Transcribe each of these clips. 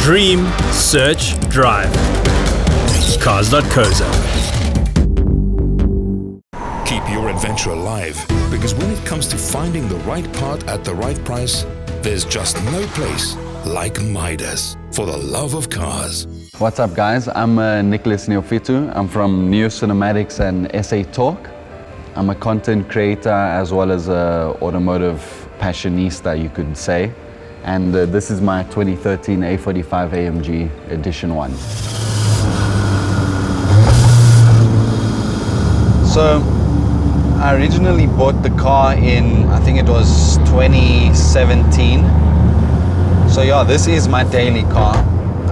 Dream, search, drive. Cars.co.za. Keep your adventure alive, because when it comes to finding the right part at the right price, there's just no place like Midas, for the love of cars. What's up, guys? I'm Neofitou. I'm from Neo Cinematics and SA Talk. I'm a content creator as well as an automotive passionista, you could say. And this is my 2013 A45 AMG Edition 1. So, I originally bought the car in, I think it was 2017. So yeah, this is my daily car.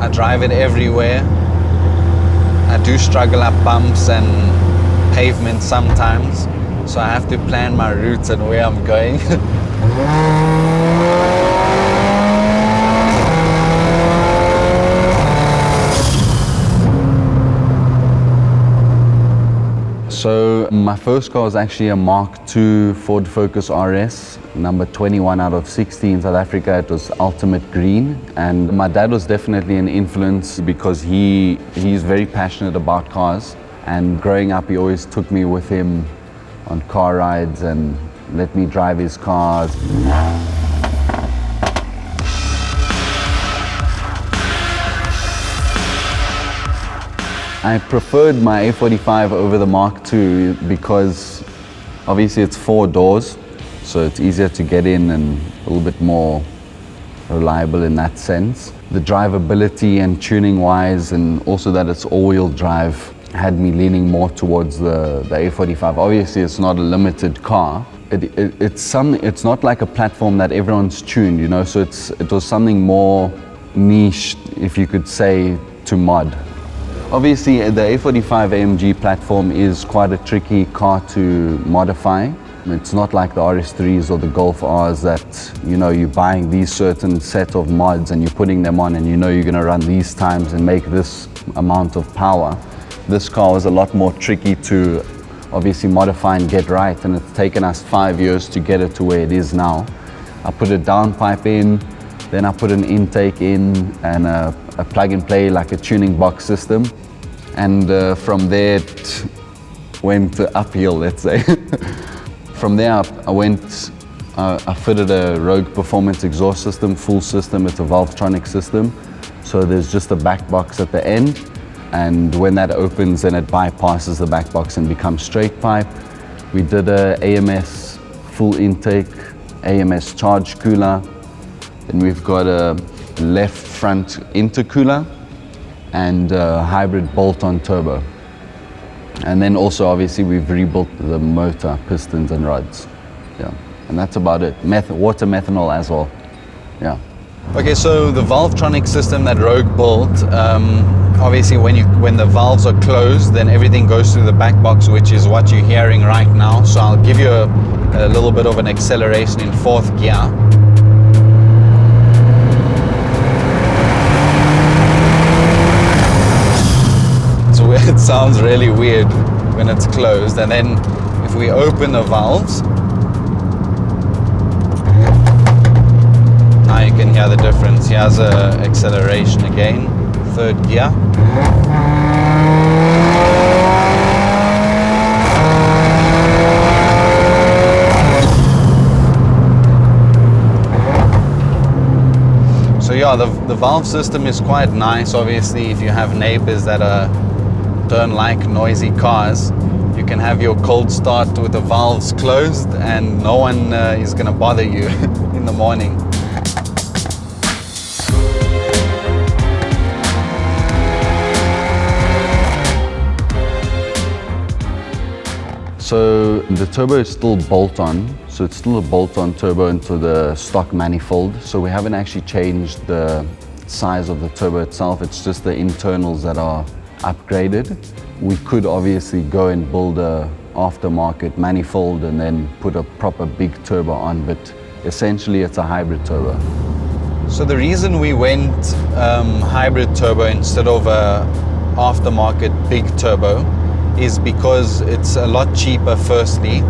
I drive it everywhere. I do struggle up bumps and pavement sometimes, so I have to plan my routes and where I'm going. So my first car was actually a Mark II Ford Focus RS, number 21 out of 60 in South Africa. It was ultimate green, and my dad was definitely an influence because he's very passionate about cars, and growing up he always took me with him on car rides and let me drive his cars. I preferred my A45 over the Mark II because obviously it's 4 doors, so it's easier to get in and a little bit more reliable in that sense. The drivability and tuning wise, and also that it's all-wheel drive, had me leaning more towards the A45. Obviously it's not a limited car. It's not like a platform that everyone's tuned, you know, so it was something more niche, if you could say, to mod. Obviously, the A45 AMG platform is quite a tricky car to modify. It's not like the RS3s or the Golf Rs that, you know, you're buying these certain set of mods and you're putting them on and you know you're going to run these times and make this amount of power. This car was a lot more tricky to obviously modify and get right, and it's taken us 5 years to get it to where it is now. I put a downpipe in, then I put an intake in and a plug and play, like a tuning box system. And from there it went uphill, let's say. From there I fitted a Rogue Performance exhaust system, full system. It's a Valvetronic system. So there's just a back box at the end. And when that opens, then it bypasses the back box and becomes straight pipe. We did a AMS full intake, AMS charge cooler. Then we've got a left front intercooler and a hybrid bolt-on turbo. And then also obviously we've rebuilt the motor, pistons and rods. Yeah, and that's about it. Water methanol as well. Yeah. Okay, so the Valvetronic system that Rogue built, obviously when the valves are closed, then everything goes through the back box, which is what you're hearing right now. So I'll give you a little bit of an acceleration in 4th gear. It sounds really weird when it's closed, and then if we open the valves, now you can hear the difference. Here's an acceleration again, 3rd gear. So yeah, the valve system is quite nice. Obviously, if you have neighbors that don't like noisy cars, you can have your cold start with the valves closed and no one is going to bother you in the morning. So the turbo is still bolt-on, so it's still a bolt-on turbo into the stock manifold. So we haven't actually changed the size of the turbo itself, it's just the internals that are upgraded. We could obviously go and build a aftermarket manifold and then put a proper big turbo on, but essentially it's a hybrid turbo. So the reason we went hybrid turbo instead of a aftermarket big turbo is because it's a lot cheaper. Firstly,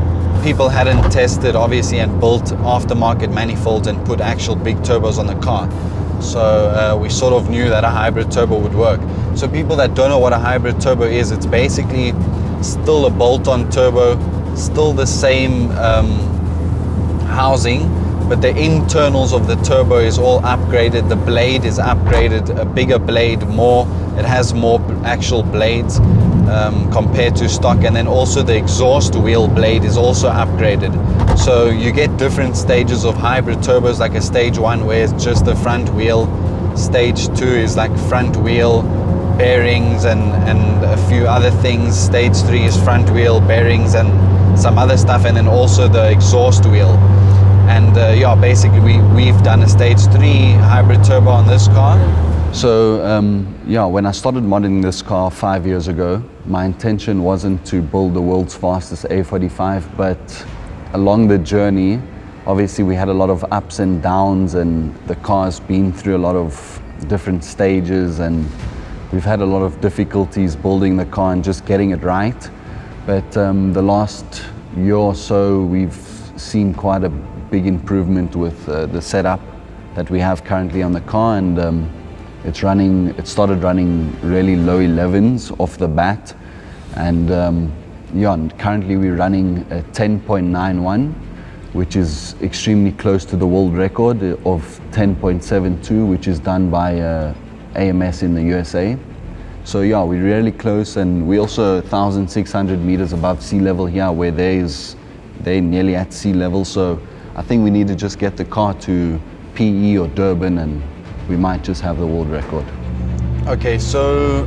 people hadn't tested obviously and built aftermarket manifolds and put actual big turbos on the car. So we sort of knew that a hybrid turbo would work. So people that don't know what a hybrid turbo is, it's basically still a bolt-on turbo, still the same housing, but the internals of the turbo is all upgraded. The blade is upgraded, a bigger blade, it has more actual blades compared to stock, and then also the exhaust wheel blade is also upgraded. So you get different stages of hybrid turbos, like a stage 1 where it's just the front wheel, stage 2 is like front wheel, bearings and a few other things, stage 3 is front wheel, bearings and some other stuff, and then also the exhaust wheel. And yeah, basically we've done a stage 3 hybrid turbo on this car. So yeah, when I started modding this car 5 years ago, my intention wasn't to build the world's fastest A45, but along the journey, obviously we had a lot of ups and downs, and the car's been through a lot of different stages, and we've had a lot of difficulties building the car and just getting it right. But the last year or so, we've seen quite a big improvement with the setup that we have currently on the car, and it started running really low 11s off the bat, and yeah, currently we're running a 10.91, which is extremely close to the world record of 10.72, which is done by AMS in the USA. So yeah, we're really close, and we're also 1,600 meters above sea level here, where they're nearly at sea level. So I think we need to just get the car to PE or Durban, and we might just have the world record. Okay, so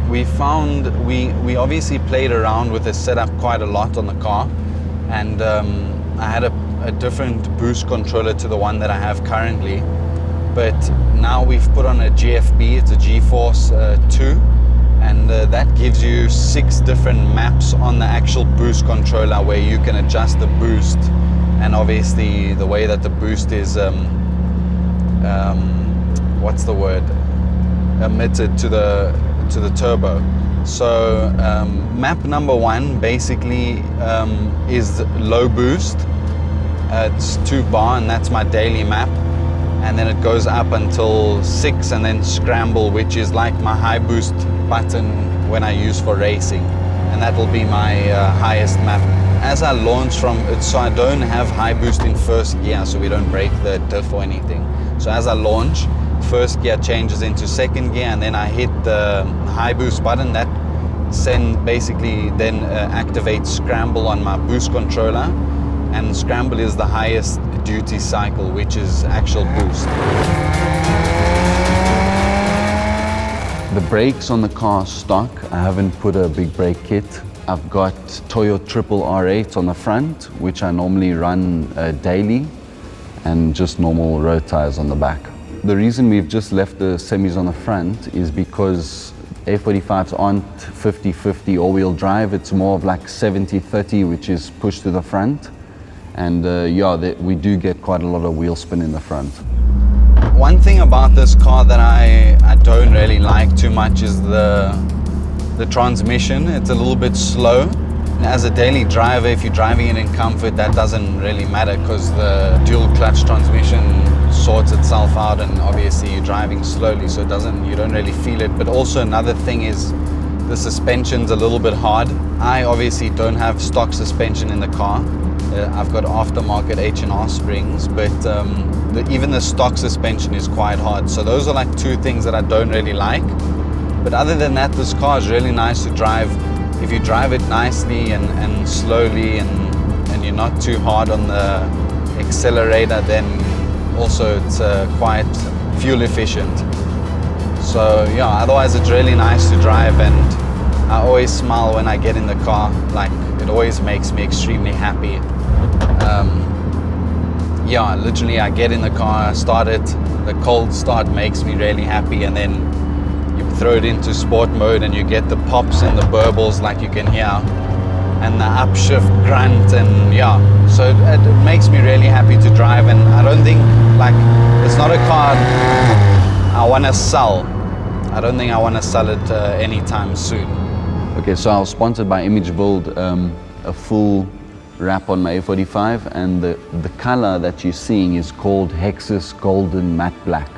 we obviously played around with the setup quite a lot on the car, and I had a different boost controller to the one that I have currently, but now we've put on a GFB, it's a GeForce 2, and that gives you 6 different maps on the actual boost controller where you can adjust the boost, and obviously the way that the boost is what's the word, emitted to the turbo. So map number 1 basically is low boost. It's 2 bar, and that's my daily map, and then it goes up until 6, and then scramble, which is like my high boost button when I use for racing, and that will be my highest map. As I launch from it, so I don't have high boost in first gear, so we don't break the diff or anything. So as I launch, first gear changes into second gear, and then I hit the high boost button. That basically then activates scramble on my boost controller, and scramble is the highest duty cycle, which is actual boost. The brakes on the car stock. I haven't put a big brake kit. I've got Toyo Triple R8 on the front, which I normally run daily, and just normal road tires on the back. The reason we've just left the semis on the front is because A45s aren't 50-50 all-wheel drive. It's more of like 70-30, which is pushed to the front. And yeah, we do get quite a lot of wheel spin in the front. One thing about this car that I don't really like too much is the transmission. It's a little bit slow. As a daily driver, if you're driving it in comfort, that doesn't really matter, because the dual clutch transmission sorts itself out, and obviously you're driving slowly, so you don't really feel it. But also another thing is the suspension's a little bit hard. I obviously don't have stock suspension in the car. I've got aftermarket H&R springs, but even the stock suspension is quite hard. So those are like 2 things that I don't really like. But other than that, this car is really nice to drive. If you drive it nicely and slowly, and you're not too hard on the accelerator, then also it's quite fuel efficient. So yeah, otherwise it's really nice to drive, and I always smile when I get in the car. Like, it always makes me extremely happy. Yeah, literally I get in the car, I start it, the cold start makes me really happy, and then you throw it into sport mode and you get the pops and the burbles like you can hear, and the upshift grunt, and yeah, so it makes me really happy to drive. And I don't think, like, it's not a car I want to sell. I don't think I want to sell it anytime soon. Okay, so I was sponsored by Image Build, a full wrap on my A45, and the color that you're seeing is called Hexus Golden Matte Black.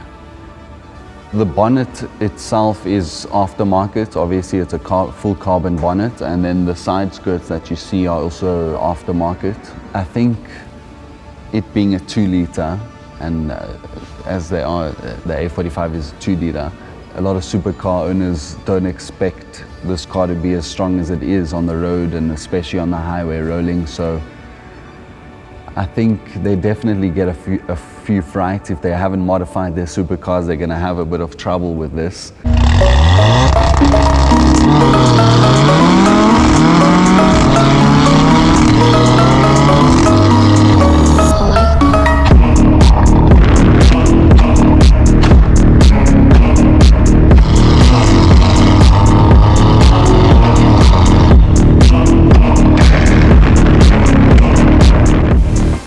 The bonnet itself is aftermarket. Obviously it's a full carbon bonnet, and then the side skirts that you see are also aftermarket. I think it being a 2-liter, and as they are, the A45 is a 2-liter, a lot of supercar owners don't expect this car to be as strong as it is on the road, and especially on the highway rolling. So I think they definitely get a few frights. If they haven't modified their supercars, they're going to have a bit of trouble with this.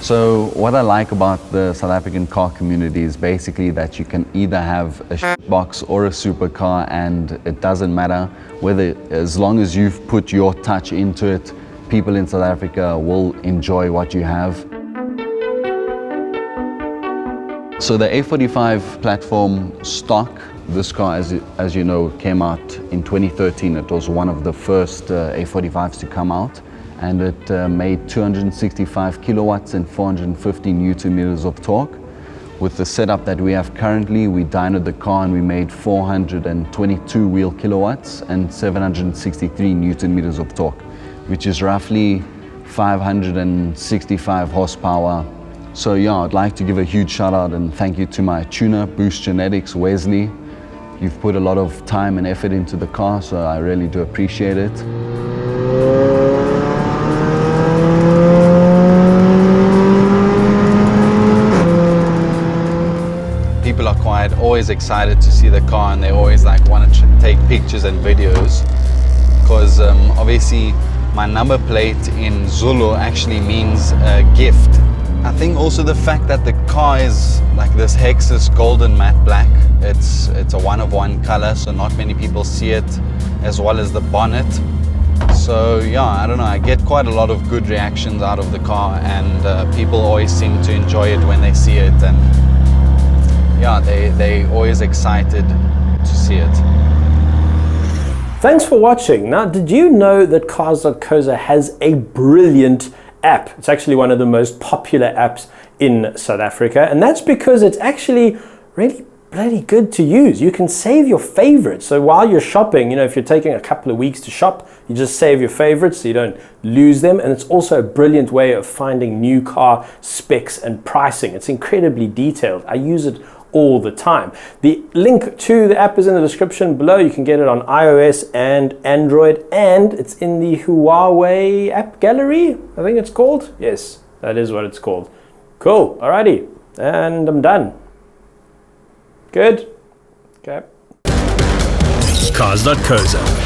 So what I like about the South African car community is basically that you can either have a shitbox or a supercar, and it doesn't matter whether, as long as you've put your touch into it, people in South Africa will enjoy what you have. So the A45 platform stock, this car, as you know, came out in 2013. It was one of the first A45s to come out. And it made 265 kilowatts and 450 Newton meters of torque. With the setup that we have currently, we dynoed the car and we made 422 wheel kilowatts and 763 Newton meters of torque, which is roughly 565 horsepower. So yeah, I'd like to give a huge shout out and thank you to my tuner, Boost Genetics, Wesley. You've put a lot of time and effort into the car, so I really do appreciate it. People are always excited to see the car, and they always want to take pictures and videos, because obviously my number plate in Zulu actually means gift. I think also the fact that the car is like this Hexus Golden Matte Black, it's a one-of-one color, so not many people see it, as well as the bonnet. So yeah, I don't know, I get quite a lot of good reactions out of the car, and people always seem to enjoy it when they see it, and yeah, they always excited to see it. Thanks for watching. Now, did you know that Cars.co.za has a brilliant app? It's actually one of the most popular apps in South Africa, and that's because it's actually really bloody good to use. You can save your favorites. So while you're shopping, you know, if you're taking a couple of weeks to shop, you just save your favorites so you don't lose them. And it's also a brilliant way of finding new car specs and pricing. It's incredibly detailed. I use it all the time. The link to the app is in the description below. You can get it on iOS and Android, and it's in the Huawei app gallery, I think it's called. Yes, that is what it's called. Cool, alrighty, and I'm done. Good? Okay. Cars.co.za.